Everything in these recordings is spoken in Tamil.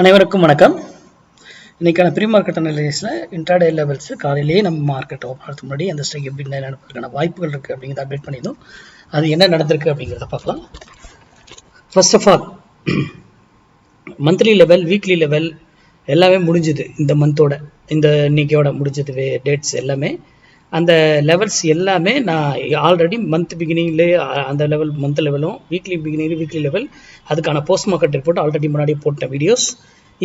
அனைவருக்கும் வணக்கம். இன்னைக்கான ப்ரீ மார்க்கெட் அனலைசிஸில் இன்ட்ராடே லெவல்ஸ் காலையிலேயே நம்ம மார்க்கெட் ஓப்பன் ஆகிறதுக்கு முன்னாடி அந்த ஸ்ட்ரைக் எப்படி நடப்பதற்கான வாய்ப்புகள் இருக்குது அப்படிங்கிறத அப்டேட் பண்ணியிருந்தோம். அது என்ன நடந்திருக்கு அப்படிங்கிறத பார்க்கலாம். First of all monthly level, weekly level எல்லாமே முடிஞ்சுது. இந்த மந்தோட இந்த இன்னைக்கோட முடிஞ்சது டேட்ஸ் எல்லாமே. அந்த லெவல்ஸ் எல்லாமே நான் ஆல்ரெடி மந்த் பிகினிங்லேயே அந்த லெவல் மந்த் லெவலும் வீக்லி பிகினிங் வீக்லி லெவல் அதுக்கான போஸ்ட் மார்க்கெட் ரிப்போர்ட் ஆல்ரெடி முன்னாடி போட்ட வீடியோஸ்.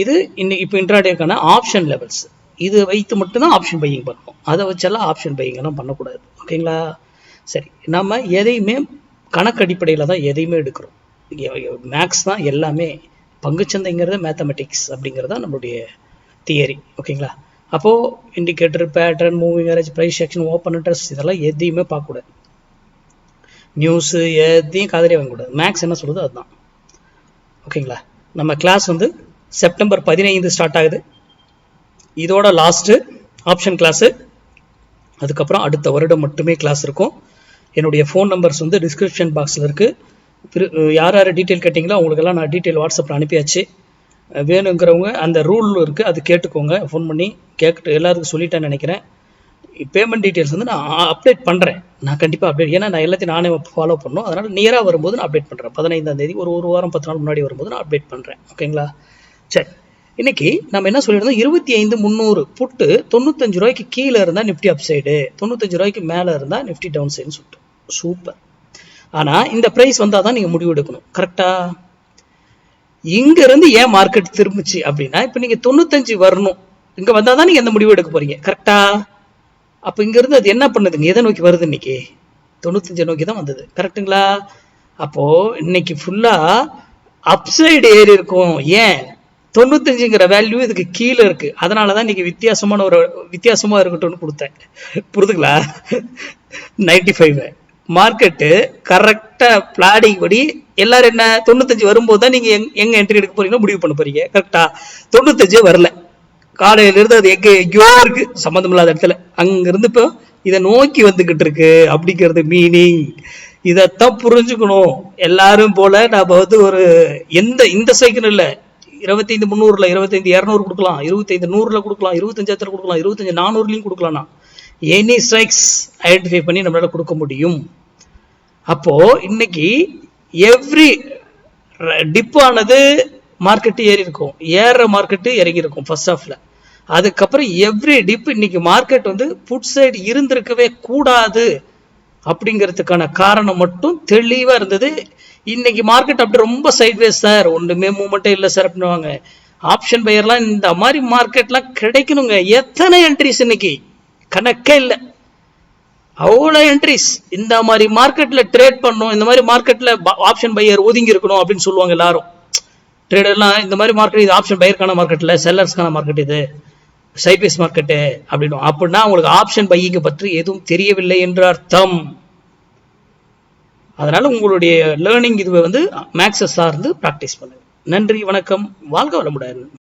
இது இன்னைக்கு இப்போ இன்ட்ராடேக்கான ஆப்ஷன் லெவல்ஸ். இது வைத்து மட்டும்தான் ஆப்ஷன் பையிங் பண்ணணும். அதை வச்செல்லாம் ஆப்ஷன் பையிங் எல்லாம் பண்ணக்கூடாது. ஓகேங்களா? சரி, நம்ம எதையுமே கணக்கு அடிப்படையில் தான் எதையுமே எடுக்கிறோம். மேக்ஸ் தான் எல்லாமே. பங்குச்சந்தைங்கிறது மேத்தமெட்டிக்ஸ் அப்படிங்கிறது தான் நம்மளுடைய தியரி. ஓகேங்களா? அப்போது indicator, pattern, moving average, price action, open interest இதெல்லாம் எதையுமே பார்க்கக்கூடாது. நியூஸு எதையும் காதலியே வாங்கக்கூடாது. மேக்ஸ் என்ன சொல்லுது அதுதான். ஓகேங்களா? நம்ம கிளாஸ் செப்டம்பர் 15 ஸ்டார்ட் ஆகுது. இதோட லாஸ்ட்டு ஆப்ஷன் கிளாஸு. அதுக்கப்புறம் அடுத்த வருடம் மட்டுமே கிளாஸ் இருக்கும். என்னுடைய ஃபோன் நம்பர்ஸ் டிஸ்கிரிப்ஷன் பாக்ஸில் இருக்குது. யார் யார் டீட்டெயில் கேட்டிங்களோ அவங்களுக்கெல்லாம் நான் டீட்டெயில் வாட்ஸ்அப்பில் அனுப்பியாச்சு. வேணுங்கிறவங்க அந்த ரூல் இருக்குது, அது கேட்டுக்கோங்க. ஃபோன் பண்ணி கேட்டு எல்லாருக்கும் சொல்லிட்டேன்னு நினைக்கிறேன். பேமெண்ட் டீட்டெயில்ஸ் நான் அப்டேட் பண்ணுறேன். நான் கண்டிப்பாக அப்டேட், ஏன்னா நான் எல்லாத்தையும் நானே ஃபாலோ பண்ணணும். அதனால் நியராக வரும்போது நான் அப்டேட் பண்ணுறேன். 15ஆம் தேதி ஒரு வாரம் 10 நாள் முன்னாடி வரும்போது நான் அப்டேட் பண்ணுறேன். ஓகேங்களா? சரி, இன்னைக்கு நம்ம என்ன சொல்லியிருந்தோம், 25,300 புட்டு 95 ரூபாய்க்கு கீழே இருந்தால் நிஃப்டி அப்சைடு, 95 ரூபாய்க்கு மேலே இருந்தால் நிஃப்டி டவுன் சைடுன்னு சொல்லிட்டு. சூப்பர். ஆனால் இந்த ப்ரைஸ் வந்தால் தான் நீங்கள் முடிவு எடுக்கணும். கரெக்டாக? இங்க இருந்து ஏன் மார்க்கெட் திரும்பிச்சு அப்படின்னா, இப்ப நீங்க 95 வரணும், இங்க வந்தாதான் நீங்க எந்த முடிவு எடுக்க போறீங்க. கரெக்டா? அப்ப இங்க இருந்து அது என்ன பண்ணுதுங்க, எதை நோக்கி வருது? இன்னைக்கு 95 நோக்கி தான் வந்தது. கரெக்டுங்களா? அப்போ இன்னைக்கு ஃபுல்லா அப்சைடு ஏறி இருக்கும். ஏன்? 95ங்கிற வேல்யூ இதுக்கு கீழே இருக்கு. அதனாலதான் இன்னைக்கு வித்தியாசமா இருக்கட்டும்னு கொடுத்தேன். புரிதுங்களா? 95 மார்க்கெட்டு கரெக்டா பிளானிங் படி எல்லாரும் என்ன 95 வரும்போது தான் நீங்க எங்க என்ட்ரி எடுக்க போறீங்கன்னா முடிவு பண்ண போறீங்க. கரெக்டா? 95 வரல. காலையில இருந்து அது எங்கேயோ இருக்கு, சம்மந்தம் இல்லாத இடத்துல. அங்க இருந்து இப்போ இதை நோக்கி வந்துகிட்டு இருக்கு அப்படிங்கிறது மீனிங். இதைத்தான் புரிஞ்சுக்கணும். எல்லாரும் போல நாம ஒரு இந்த சைக்கிள் இல்ல, 25,300ல 25,200 கொடுக்கலாம், 25,100ல கொடுக்கலாம், 25,000 கொடுக்கலாம், 25,400லையும் கொடுக்கலாம். எனி ஸ்ட்ரைக்ஸ் ஐடென்டிஃபை பண்ணி நம்மளால கொடுக்க முடியும். அப்போ இன்னைக்கு எவ்ரி டிப் ஆனது மார்க்கெட்டு ஏறி இருக்கும், ஏற மார்க்கெட்டு இறங்கி இருக்கும் ஃபர்ஸ்ட் ஹாஃப்ல. அதுக்கப்புறம் எவ்ரி டிப் இன்னைக்கு மார்க்கெட் புட் சைடு இருந்திருக்கவே கூடாது அப்படிங்கிறதுக்கான காரணம் மட்டும் தெளிவா இருந்தது. இன்னைக்கு மார்க்கெட் அப்படி ரொம்ப சைட்வேஸ் சார், ஒன்றுமே மூவ்மெண்ட்டே இல்லை சார் அப்படின்னுவாங்க. ஆப்ஷன் பையர்லாம் இந்த மாதிரி மார்க்கெட்லாம் கிடைக்கணுங்க. எத்தனை என்ட்ரிஸ் இன்னைக்கு கணக்கே இல்லை, அவ்வளோ என்ட்ரிஸ். இந்த மாதிரி மார்க்கெட்ல ட்ரேட் பண்ணும், இந்த மாதிரி மார்க்கெட்ல ஆப்ஷன் பையர் ஒதுங்கி இருக்கணும் அப்படின்னு சொல்லுவாங்க எல்லாரும். ட்ரேடர்லாம் இந்த மாதிரி மார்க்கெட், இது ஆப்ஷன் பையருக்கான மார்க்கெட்ல, செல்லர்ஸ்க்கான மார்க்கெட், இது சைட்வேஸ் மார்க்கெட்டு அப்படின்னு. அப்படின்னா உங்களுக்கு ஆப்ஷன் பையிங்க பற்றி எதுவும் தெரியவில்லை என்று அர்த்தம். அதனால உங்களுடைய லேர்னிங் இது மேக்ஸஸ் சார்ந்து ப்ராக்டிஸ் பண்ணுங்க. நன்றி, வணக்கம், வாழ்க வளமுடன்.